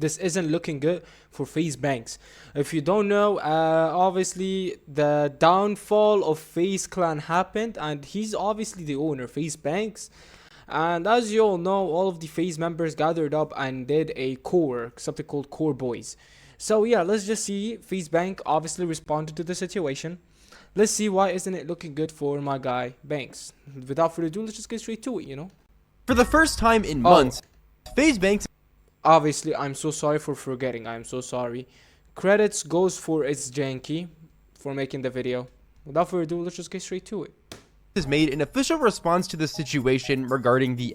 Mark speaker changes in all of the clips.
Speaker 1: this isn't looking good for FaZe Banks. If you don't know, obviously the downfall of FaZe Clan happened, and he's obviously the owner, FaZe Banks. And as you all know, all of the FaZe members gathered up and did a core, something called Core Boys. So yeah, let's just see. FaZe Bank obviously responded to the situation. Let's see why isn't it looking good for my guy Banks. Without further ado, let's just get straight to it, you know.
Speaker 2: For the first time in months, FaZe Banks...
Speaker 1: Obviously, I'm so sorry for forgetting. I'm so sorry. Credits goes for It's Janky for making the video. Without further ado, let's just get straight to it.
Speaker 2: has made an official response to the situation regarding the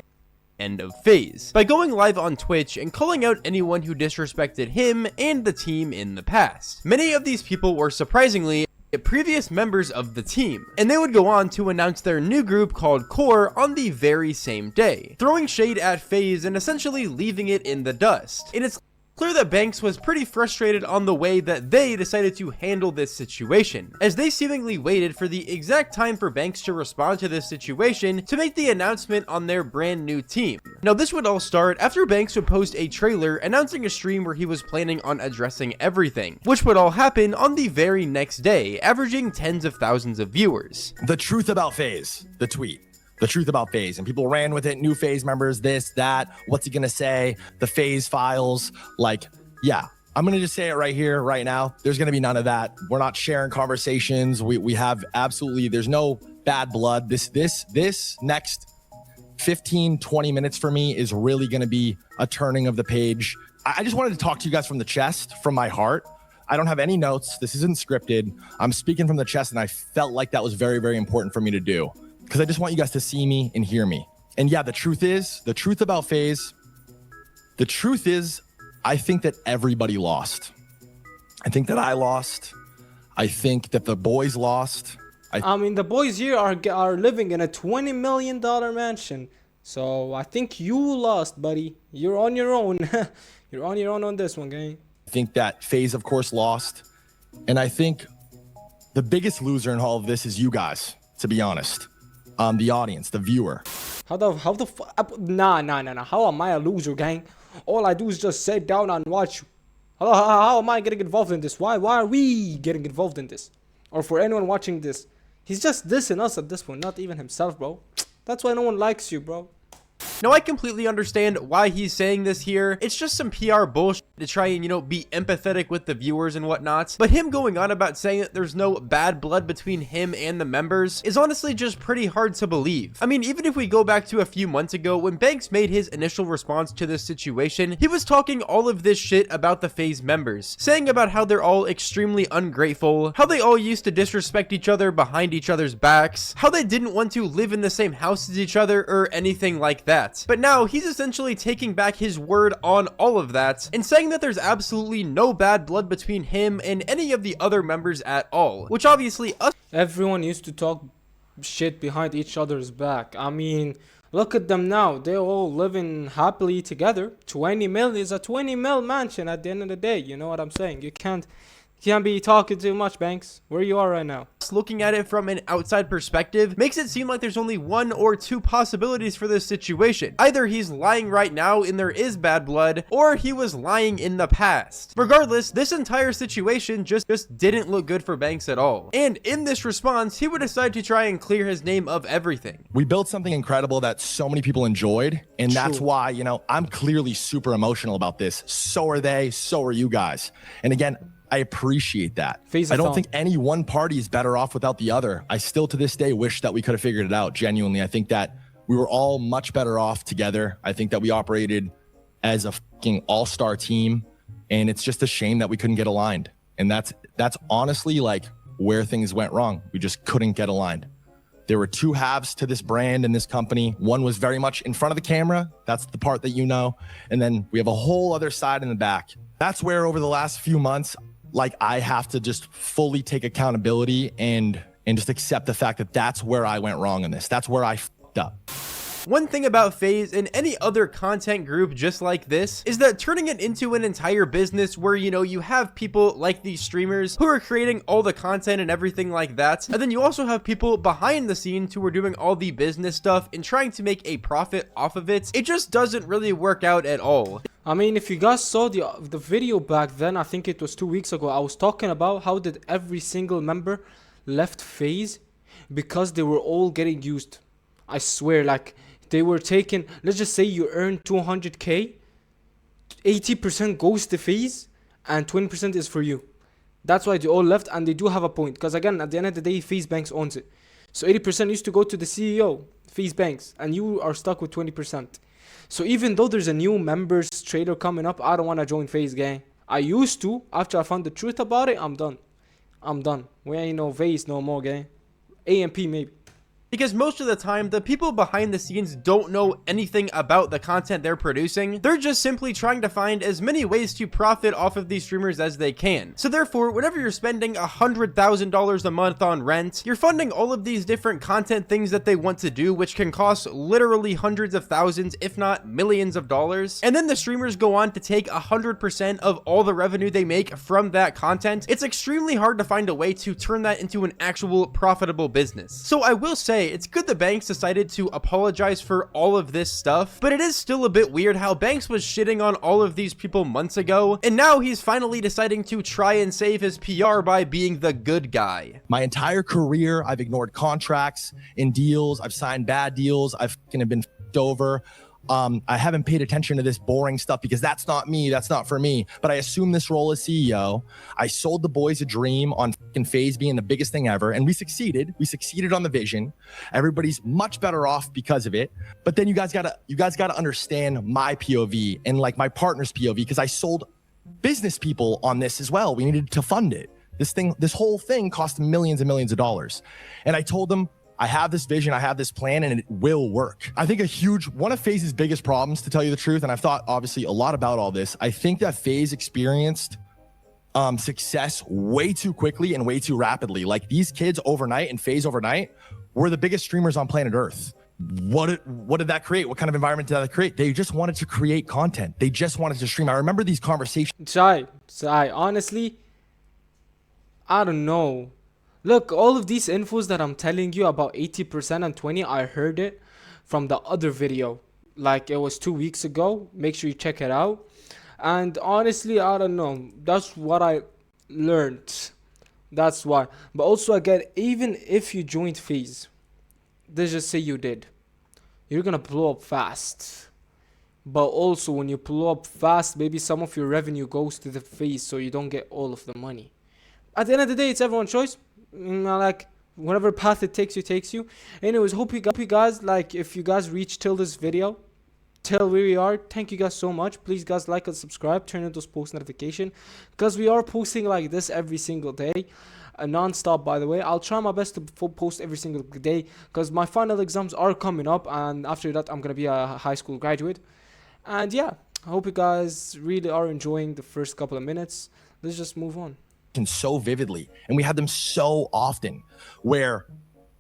Speaker 2: end of FaZe by going live on Twitch and calling out anyone who disrespected him and the team in the past. Many of these people were surprisingly previous members of the team, and they would go on to announce their new group called Core on the very same day, throwing shade at FaZe and essentially leaving it in the dust. And it's clear that Banks was pretty frustrated on the way that they decided to handle this situation, as they seemingly waited for the exact time for Banks to respond to this situation to make the announcement on their brand new team. Now this would all start after Banks would post a trailer announcing a stream where he was planning on addressing everything, which would all happen on the very next day, averaging tens of thousands of viewers.
Speaker 3: The truth about FaZe, the tweet. The truth about FaZe, and people ran with it. New FaZe members, this, that. What's he gonna say? The FaZe files. Like, yeah, I'm gonna just say it right here, right now. There's gonna be none of that. We're not sharing conversations. We have absolutely. There's no bad blood. This next 15, 20 minutes for me is really gonna be a turning of the page. I just wanted to talk to you guys from the chest, from my heart. I don't have any notes. This isn't scripted. I'm speaking from the chest, and I felt like that was very, very important for me to do, because I just want you guys to see me and hear me. And yeah, the truth about FaZe, the truth is, I think that everybody lost. I think that I lost. I think that the boys lost.
Speaker 1: I mean, the boys here are living in a $20 million mansion. So I think you lost, buddy. You're on your own. You're on your own on this one, gang.
Speaker 3: I think that FaZe, of course, lost. And I think the biggest loser in all of this is you guys, to be honest. The audience, the viewer.
Speaker 1: Nah. How am I a loser, gang? All I do is just sit down and watch. How am I getting involved in this? Why are we getting involved in this? Or for anyone watching this, he's just dissing us at this point, not even himself, bro. That's why no one likes you, bro.
Speaker 2: Now, I completely understand why he's saying this here. It's just some PR bullshit to try and, you know, be empathetic with the viewers and whatnot. But him going on about saying that there's no bad blood between him and the members is honestly just pretty hard to believe. I mean, even if we go back to a few months ago when Banks made his initial response to this situation, he was talking all of this shit about the FaZe members, saying about how they're all extremely ungrateful, how they all used to disrespect each other behind each other's backs, how they didn't want to live in the same house as each other or anything like that. But now he's essentially taking back his word on all of that and saying that there's absolutely no bad blood between him and any of the other members at all, which obviously
Speaker 1: everyone used to talk shit behind each other's back. I mean, look at them now. They're all living happily together. 20 mil is a 20 mil mansion at the end of the day. You know what I'm saying? You can't be talking too much, Banks. Where you are right now.
Speaker 2: Looking at it from an outside perspective makes it seem like there's only one or two possibilities for this situation. Either he's lying right now and there is bad blood, or he was lying in the past. Regardless, this entire situation just didn't look good for Banks at all. And in this response, he would decide to try and clear his name of everything.
Speaker 3: We built something incredible that so many people enjoyed, and that's why, you know, I'm clearly super emotional about this. So are they, so are you guys. And again, I appreciate that. I don't think any one party is better off without the other. I still to this day wish that we could have figured it out. Genuinely, I think that we were all much better off together. I think that we operated as a fucking all-star team, and it's just a shame that we couldn't get aligned. And that's honestly like where things went wrong. We just couldn't get aligned. There were two halves to this brand and this company. One was very much in front of the camera. That's the part that you know. And then we have a whole other side in the back. That's where over the last few months, like, I have to just fully take accountability and just accept the fact that that's where I went wrong in this. That's where I fucked up.
Speaker 2: One thing about FaZe and any other content group just like this is that turning it into an entire business where, you know, you have people like these streamers who are creating all the content and everything like that, and then you also have people behind the scenes who are doing all the business stuff and trying to make a profit off of it, it just doesn't really work out at all.
Speaker 1: I mean, if you guys saw the video back then, I think it was 2 weeks ago, I was talking about how did every single member left FaZe because they were all getting used. I swear, like, they were taking, let's just say you earn 200k, 80% goes to FaZe and 20% is for you. That's why they all left, and they do have a point, because again, at the end of the day, FaZe Banks owns it. So 80% used to go to the CEO, FaZe Banks, and you are stuck with 20%. So even though there's a new members trader coming up, I don't want to join FaZe, gang. I used to. After I found the truth about it, I'm done. I'm done. We ain't no FaZe no more, gang. AMP maybe.
Speaker 2: Because most of the time, the people behind the scenes don't know anything about the content they're producing. They're just simply trying to find as many ways to profit off of these streamers as they can. So therefore, whenever you're spending $100,000 a month on rent, you're funding all of these different content things that they want to do, which can cost literally hundreds of thousands, if not millions of dollars. And then the streamers go on to take 100% of all the revenue they make from that content. It's extremely hard to find a way to turn that into an actual profitable business. So I will say, it's good the Banks decided to apologize for all of this stuff, but it is still a bit weird how Banks was shitting on all of these people months ago, and now he's finally deciding to try and save his PR by being the good guy.
Speaker 3: My entire career, I've ignored contracts and deals. I've signed bad deals. I've been f***ed over. I haven't paid attention to this boring stuff because that's not me. That's not for me. But I assumed this role as CEO. I sold the boys a dream on fucking FaZe being the biggest thing ever. And we succeeded. We succeeded on the vision. Everybody's much better off because of it. But then you guys gotta understand my POV and like my partner's POV, because I sold business people on this as well. We needed to fund it. This whole thing cost millions and millions of dollars. And I told them, I have this vision, I have this plan, and it will work. I think one of FaZe's biggest problems, to tell you the truth, and I've thought obviously a lot about all this, I think that FaZe experienced success way too quickly and way too rapidly. Like these kids overnight and FaZe overnight were the biggest streamers on planet Earth. What did that create? What kind of environment did that create? They just wanted to create content. They just wanted to stream. I remember these conversations.
Speaker 1: Sai, honestly, I don't know. Look, all of these infos that I'm telling you about 80% and 20, I heard it from the other video. Like it was 2 weeks ago. Make sure you check it out. And honestly, I don't know. That's what I learned. That's why. But also again, even if you joined FaZe, let's just say you did, you're gonna blow up fast. But also when you blow up fast, maybe some of your revenue goes to the FaZe, so you don't get all of the money. At the end of the day, it's everyone's choice. Like whatever path it takes you. Anyways, hope you guys, like, if you guys reach till this video, till where we are, thank you guys so much. Please guys, like and subscribe, turn on those post notification, because we are posting like this every single day, non-stop. By the way, I'll try my best to post every single day, because my final exams are coming up, and after that I'm gonna be a high school graduate. And yeah, I hope you guys really are enjoying the first couple of minutes. Let's just move on.
Speaker 3: So vividly, and we had them so often, where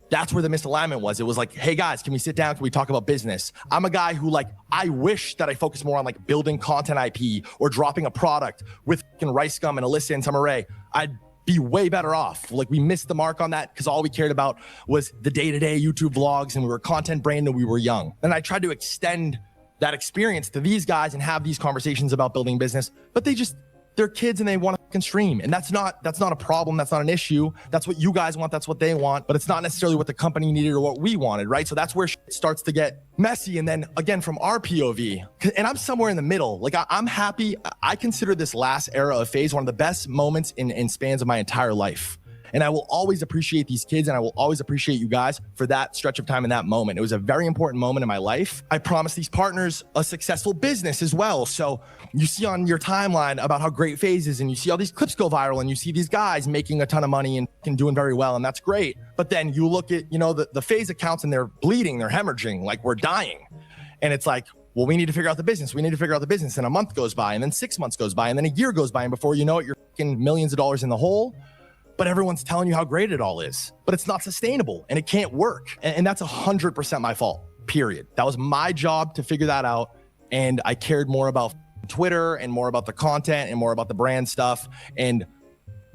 Speaker 3: that's where the misalignment was. It was like, hey guys, can we sit down? Can we talk about business? I'm a guy who, like, I wish that I focus more on like building content IP or dropping a product with Rice Gum and Alyssa and Summer. I'd be way better off. Like, we missed the mark on that because all we cared about was the day-to-day YouTube vlogs, and we were content brand and we were young. And I tried to extend that experience to these guys and have these conversations about building business, but they're kids and they want to stream. And that's not a problem. That's not an issue. That's what you guys want. That's what they want. But it's not necessarily what the company needed or what we wanted, right? So that's where shit starts to get messy. And then again, from our POV, and I'm somewhere in the middle. Like, I'm happy. I consider this last era of FaZe one of the best moments in spans of my entire life. And I will always appreciate these kids, and I will always appreciate you guys for that stretch of time in that moment. It was a very important moment in my life. I promised these partners a successful business as well. So you see on your timeline about how great FaZe is, and you see all these clips go viral, and you see these guys making a ton of money and doing very well, and that's great. But then you look at, the FaZe accounts, and they're bleeding, they're hemorrhaging, like we're dying. And it's like, well, we need to figure out the business. We need to figure out the business. And a month goes by, and then 6 months goes by, and then a year goes by, and before you know it, you're fucking millions of dollars in the hole. But everyone's telling you how great it all is, but it's not sustainable and it can't work. And that's 100% my fault. period. That was my job to figure that out. And I cared more about Twitter and more about the content and more about the brand stuff. And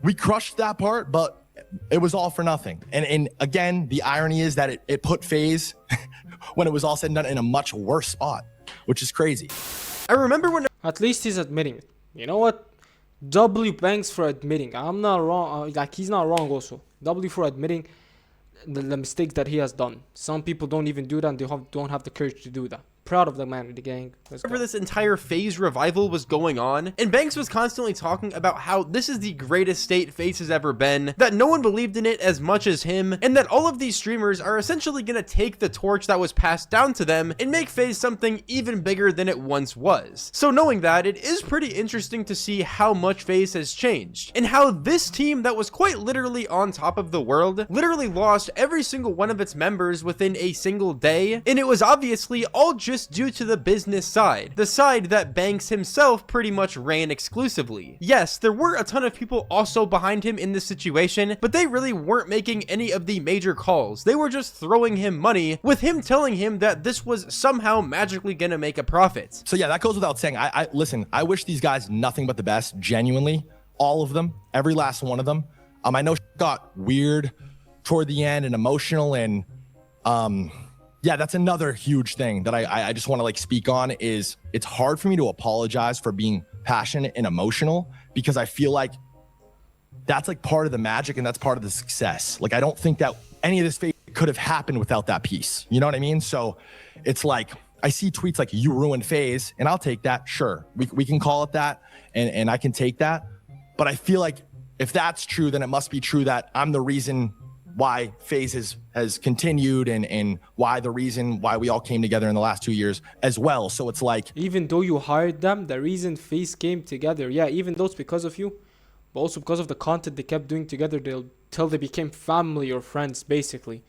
Speaker 3: we crushed that part, but it was all for nothing. And again, the irony is that it put FaZe, when it was all said and done, in a much worse spot, which is crazy.
Speaker 2: I remember when
Speaker 1: At least he's admitting it. You know what? W Banks for admitting. I'm not wrong. Like, he's not wrong also. W for admitting the mistake that he has done. Some people don't even do that, and they don't have the courage to do that. Proud of the man in the gang.
Speaker 2: whenever this entire FaZe revival was going on, and Banks was constantly talking about how this is the greatest state FaZe has ever been, that no one believed in it as much as him, and that all of these streamers are essentially gonna take the torch that was passed down to them and make FaZe something even bigger than it once was. So knowing that, it is pretty interesting to see how much FaZe has changed, and how this team that was quite literally on top of the world literally lost every single one of its members within a single day, and it was obviously all just due to the business side, the side that Banks himself pretty much ran exclusively. Yes, there were a ton of people also behind him in this situation, but they really weren't making any of the major calls. They were just throwing him money, with him telling him that this was somehow magically gonna make a profit.
Speaker 3: So yeah, that goes without saying. I listen, I wish these guys nothing but the best, genuinely. All of them, every last one of them. I know shit got weird toward the end and emotional, and yeah, that's another huge thing that I just want to like speak on. Is it's hard for me to apologize for being passionate and emotional, because I feel like that's like part of the magic and that's part of the success. Like, I don't think that any of this fate could have happened without that piece. You know what I mean? So it's like, I see tweets like, "You ruined FaZe," and I'll take that. Sure, we can call it that, and I can take that. But I feel like if that's true, then it must be true that I'm the reason why FaZe has continued, and why we all came together in the last 2 years as well. So it's like,
Speaker 1: Even though you hired them, the reason FaZe came together, yeah, even though it's because of you, but also because of the content they kept doing together till they became family or friends, basically.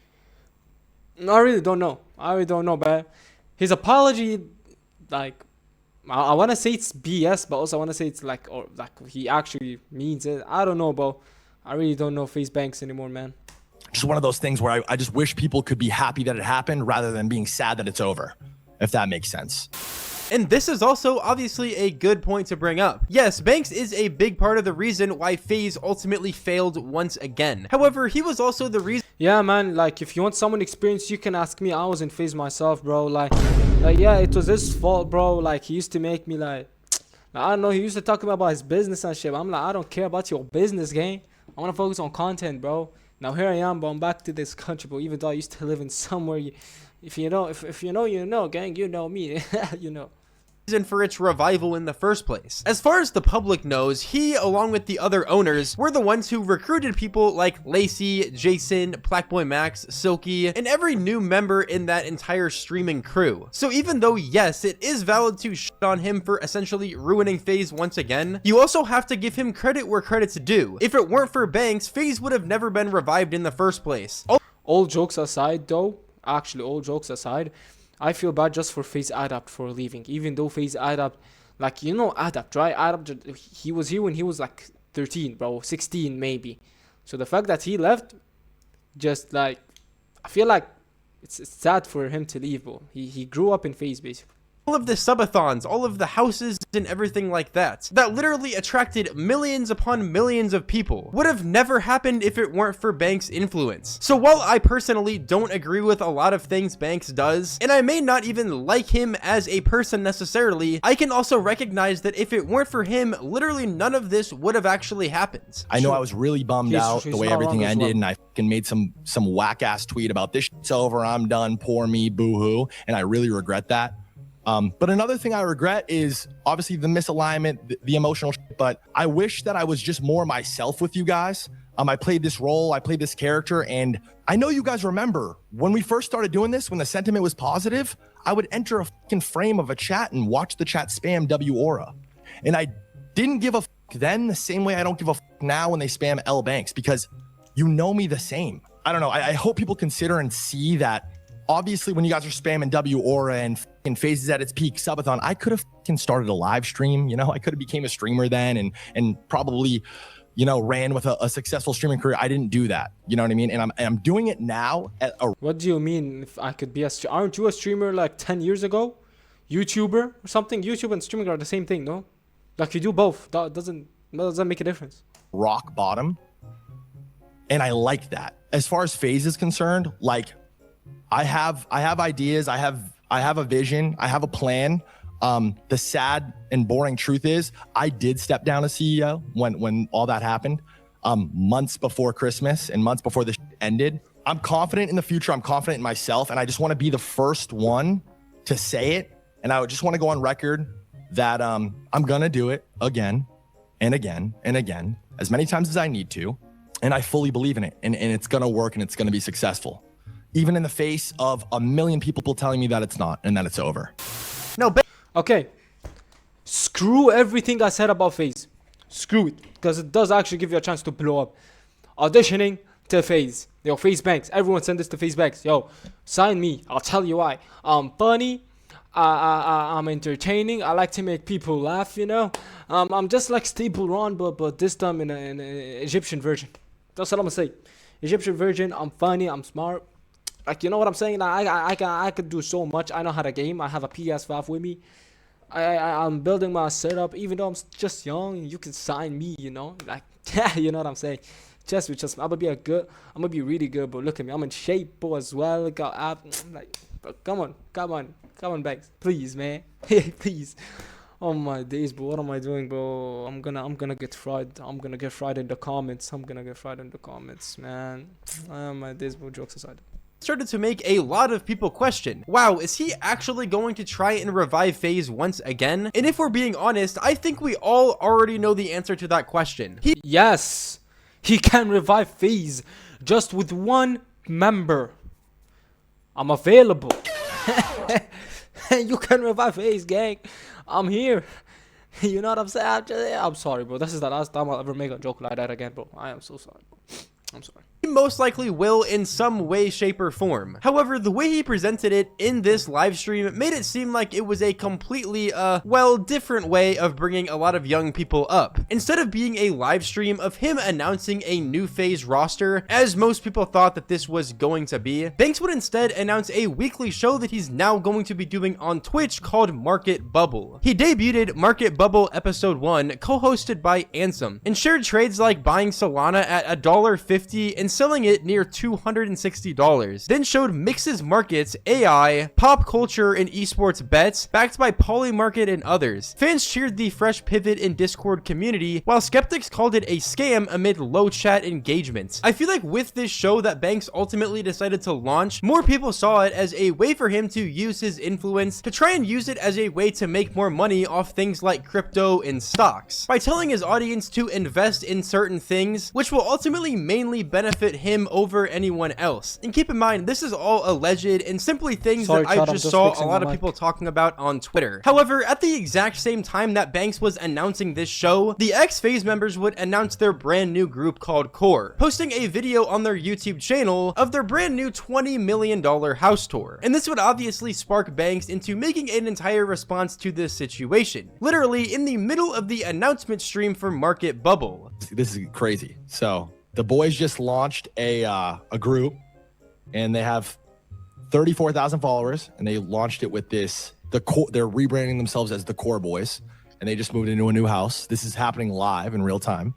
Speaker 1: I really don't know, but his apology, like, I want to say it's BS, but also I want to say it's like, or like he actually means it. I don't know, bro. I really don't know FaZe Banks anymore, man.
Speaker 3: just one of those things where I just wish people could be happy that it happened rather than being sad that it's over, if that makes sense.
Speaker 2: And this is also obviously a good point to bring up. Yes, Banks is a big part of the reason why FaZe ultimately failed once again. However, he was also the reason.
Speaker 1: Yeah, man, like, if you want someone experienced, you can ask me. I was in FaZe myself, bro. Like, yeah, it was his fault, bro. Like, he used to make me like, I don't know, he used to talk about his business and shit. I'm like, I don't care about your business, gang. I want to focus on content, bro. Now here I am, bro. I'm back to this country, bro. Even though I used to live in somewhere, if you know, you know, gang. You know me, you know.
Speaker 2: For its revival in the first place. As far as the public knows, he, along with the other owners, were the ones who recruited people like Lacey, Jason, Blackboy Max, Silky, and every new member in that entire streaming crew. So even though, yes, it is valid to shit on him for essentially ruining FaZe once again, you also have to give him credit where credit's due. If it weren't for Banks, FaZe would have never been revived in the first place.
Speaker 1: All jokes aside, though, actually, all jokes aside, I feel bad just for FaZe Adapt for leaving. Even though FaZe Adapt, like, you know Adapt, right? Adapt, he was here when he was like 13, bro, 16 maybe. So the fact that he left, just like, I feel like it's sad for him to leave, bro. He grew up in FaZe, basically.
Speaker 2: All of the subathons, all of the houses and everything like that literally attracted millions upon millions of people would have never happened if it weren't for Banks' influence. So while I personally don't agree with a lot of things Banks does, and I may not even like him as a person necessarily, I can also recognize that if it weren't for him, literally none of this would have actually happened.
Speaker 3: I know I was really bummed out the way everything ended, and I fucking made some whack ass tweet about this shit's over, I'm done, poor me, boo hoo, and I really regret that. But another thing I regret is obviously the misalignment, the emotional shit, but I wish that I was just more myself with you guys. I played this role, I played this character, and I know you guys remember when we first started doing this, when the sentiment was positive, I would enter a fucking frame of a chat and watch the chat spam W Aura. And I didn't give a fuck then the same way I don't give a fuck now when they spam L Banks, because you know me the same. I don't know, I hope people consider and see that obviously when you guys are spamming W Aura and fucking FaZe is at its peak subathon, I could have fucking started a live stream, you know, I could have became a streamer then and probably you know, ran with a successful streaming career. I didn't do that. You know what I mean? And I'm doing it now at a
Speaker 1: What do you mean if I could be aren't you a streamer like 10 years ago? YouTuber or something? YouTube and streaming are the same thing, no? Like you do both. That doesn't make a difference.
Speaker 3: rock bottom. And I like that. As far as FaZe is concerned, like I have ideas, I have a vision, I have a plan. The sad and boring truth is I did step down as CEO when all that happened, months before Christmas and months before this ended. I'm confident in the future. I'm confident in myself. And I just want to be the first one to say it. And I just want to go on record that I'm going to do it again and again and again, as many times as I need to. And I fully believe in it. And it's going to work and it's going to be successful. Even in the face of a million people telling me that it's not and that it's over.
Speaker 2: No,
Speaker 1: Okay. Screw everything I said about FaZe. Screw it. Because it does actually give you a chance to blow up. Auditioning to FaZe. Yo, FaZe Banks. Everyone send this to FaZe Banks. Yo, sign me. I'll tell you why. I'm funny. I'm entertaining. I like to make people laugh, you know. I'm just like Staple Ron, but this time in an Egyptian version. That's what I'm gonna say. Egyptian version. I'm funny. I'm smart. Like, you know what I'm saying? I could do so much. I know how to game. I have a PS5 with me. I'm building my setup. Even though I'm just young, you can sign me, you know? Like, yeah, you know what I'm saying? I'm gonna be really good, but look at me. I'm in shape, bro, as well. Got app. Like, bro, come on, Banks. Please, man. Please. Oh my days, bro. What am I doing, bro? I'm gonna get fried. I'm gonna get fried in the comments. Man. Oh my days, bro. Jokes aside.
Speaker 2: Started to make a lot of people question, wow, is he actually going to try and revive FaZe once again? And if we're being honest, I think we all already know the answer to that question.
Speaker 1: Yes, he can revive FaZe just with one member. I'm available. You can revive FaZe, gang. I'm here. You know what I'm saying? I'm sorry, bro. This is the last time I'll ever make a joke like that again, bro. I am so sorry, bro. I'm sorry.
Speaker 2: He most likely will in some way, shape, or form. However, the way he presented it in this live stream made it seem like it was a completely, well, different way of bringing a lot of young people up. Instead of being a live stream of him announcing a new FaZe roster, as most people thought that this was going to be, Banks would instead announce a weekly show that he's now going to be doing on Twitch called Market Bubble. He debuted Market Bubble Episode 1, co-hosted by Ansem, and shared trades like buying Solana at $1.50 and selling it near $260. Then showed Mixes Markets, AI, pop culture, and esports bets backed by Polymarket and others. Fans cheered the fresh pivot in Discord community, while skeptics called it a scam amid low chat engagement. I feel like with this show that Banks ultimately decided to launch, more people saw it as a way for him to use his influence to try and use it as a way to make more money off things like crypto and stocks, by telling his audience to invest in certain things, which will ultimately mainly benefit him over anyone else. And keep in mind, this is all alleged and simply things that I just saw a lot of people talking about on Twitter. However, at the exact same time that Banks was announcing this show, the ex-FaZe members would announce their brand new group called Core, posting a video on their YouTube channel of their brand new $20 million house tour. And this would obviously spark Banks into making an entire response to this situation, literally in the middle of the announcement stream for Market Bubble.
Speaker 3: This is crazy. So the boys just launched a group, and they have 34,000 followers, and they launched it with this. They're rebranding themselves as the Core Boys, and they just moved into a new house. This is happening live in real time.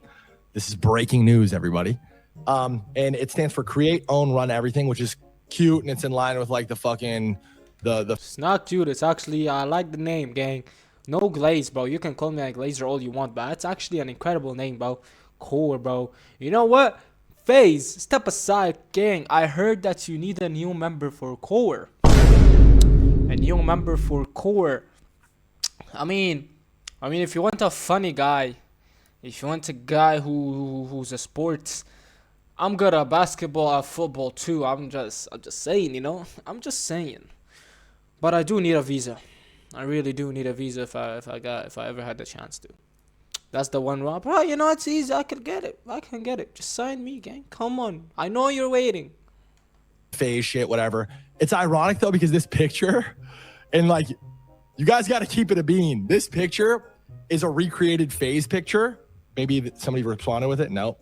Speaker 3: This is breaking news, everybody. And it stands for Create, Own, Run Everything, which is cute, and it's in line with like the fucking the.
Speaker 1: It's not cute. It's actually I like the name, gang. No glaze, bro. You can call me a glazer all you want, but it's actually an incredible name, bro. Core, bro. You know what? FaZe, step aside, gang. I heard that you need a new member for Core. A new member for Core. I mean, if you want a funny guy, if you want a guy who's a sports, I'm good at basketball, at football too. I'm just saying, you know. I'm just saying. But I do need a visa. I really do need a visa if I ever had the chance to. That's the one wrong. Bro, you know, it's easy. I can get it. Just sign me, gang. Come on. I know you're waiting.
Speaker 3: FaZe shit, whatever. It's ironic, though, because this picture, and like, you guys got to keep it a bean. This picture is a recreated FaZe picture Maybe somebody responded with it. No.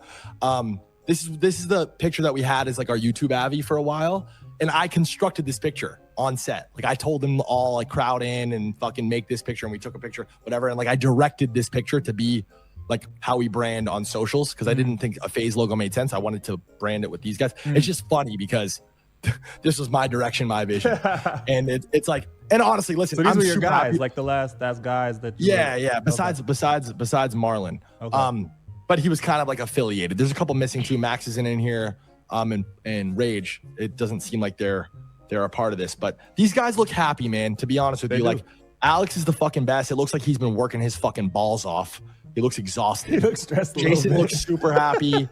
Speaker 3: This is the picture that we had as like our YouTube Avi for a while, and I constructed this picture on set. Like I told them all like crowd in and fucking make this picture, and we took a picture, whatever. And like I directed this picture to be like how we brand on socials because I didn't think a FaZe logo made sense. I wanted to brand it with these guys. It's just funny because this was my direction, my vision, and it's like. And honestly, listen,
Speaker 4: So these
Speaker 3: I'm
Speaker 4: were your
Speaker 3: super
Speaker 4: guys,
Speaker 3: happy.
Speaker 4: like that's guys that.
Speaker 3: Yeah. Besides Marlon,
Speaker 4: Okay.
Speaker 3: but he was kind of like affiliated. There's a couple missing too. Max isn't in here, and Rage. It doesn't seem like they're a part of this. But these guys look happy, man. To be honest with
Speaker 4: They
Speaker 3: you,
Speaker 4: do.
Speaker 3: like Alex is the fucking best. It looks like he's been working his fucking balls off. He looks exhausted.
Speaker 4: He looks stressed a little
Speaker 3: Jason
Speaker 4: bit.
Speaker 3: looks super happy.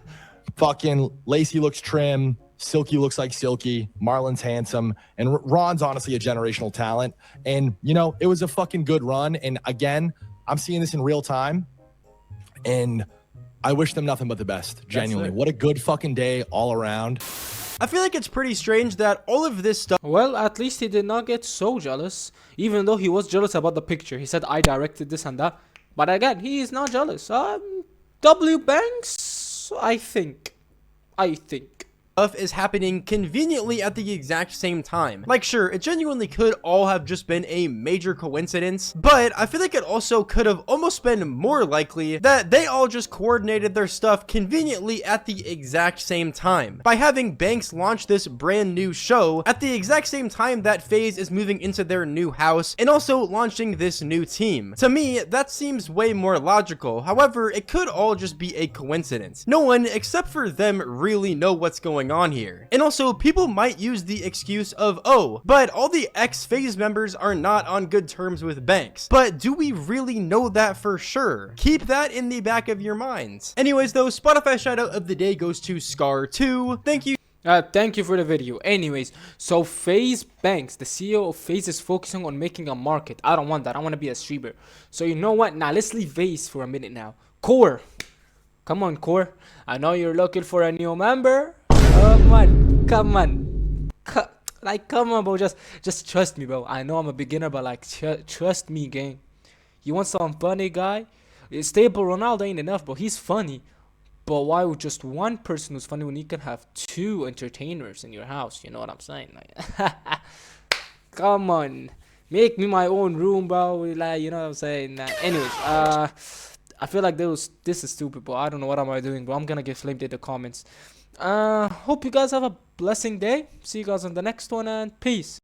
Speaker 3: Fucking Lacey looks trim. Silky looks like Silky. Marlon's handsome. And Ron's honestly a generational talent. And, you know, it was a fucking good run. And again, I'm seeing this in real time. And I wish them nothing but the best. Genuinely.
Speaker 4: it.
Speaker 3: What a good fucking day all around.
Speaker 2: I feel like it's pretty strange that all of this stuff
Speaker 1: Well, at least he did not get so jealous, even though he was jealous about the picture. He said, I directed this and that. But again, he is not jealous. W Banks, I think.
Speaker 2: is happening conveniently at the exact same time. Like, sure, it genuinely could all have just been a major coincidence, but I feel like it also could have almost been more likely that they all just coordinated their stuff conveniently at the exact same time by having Banks launch this brand new show at the exact same time that FaZe is moving into their new house and also launching this new team. To me, that seems way more logical. However, it could all just be a coincidence. No one except for them really know what's going on here. And also, people might use the excuse of, oh, but all the ex-FaZe members are not on good terms with Banks. But do we really know that for sure? Keep that in the back of your minds. Anyways, though, Spotify shoutout of the day goes to Scar2. Thank you.
Speaker 1: Thank you for the video. Anyways, so FaZe Banks, the CEO of FaZe, is focusing on making a market. I don't want that. I want to be a streamer. So you know what? Now let's leave FaZe for a minute now. Core. Come on, Core. I know you're looking for a new member. Come on. Come on, bro. Just trust me, bro. I know I'm a beginner, but like, trust me, gang. You want some funny guy? Stable Ronaldo ain't enough, bro. He's funny. But why would just one person who's funny when you can have two entertainers in your house? You know what I'm saying? Like, come on. Make me my own room, bro. Like, you know what I'm saying? Anyways, I feel like this is stupid, bro. I don't know what am I doing, bro. I'm gonna get flamed in the comments. Hope you guys have a blessing day. See you guys on the next one, and peace.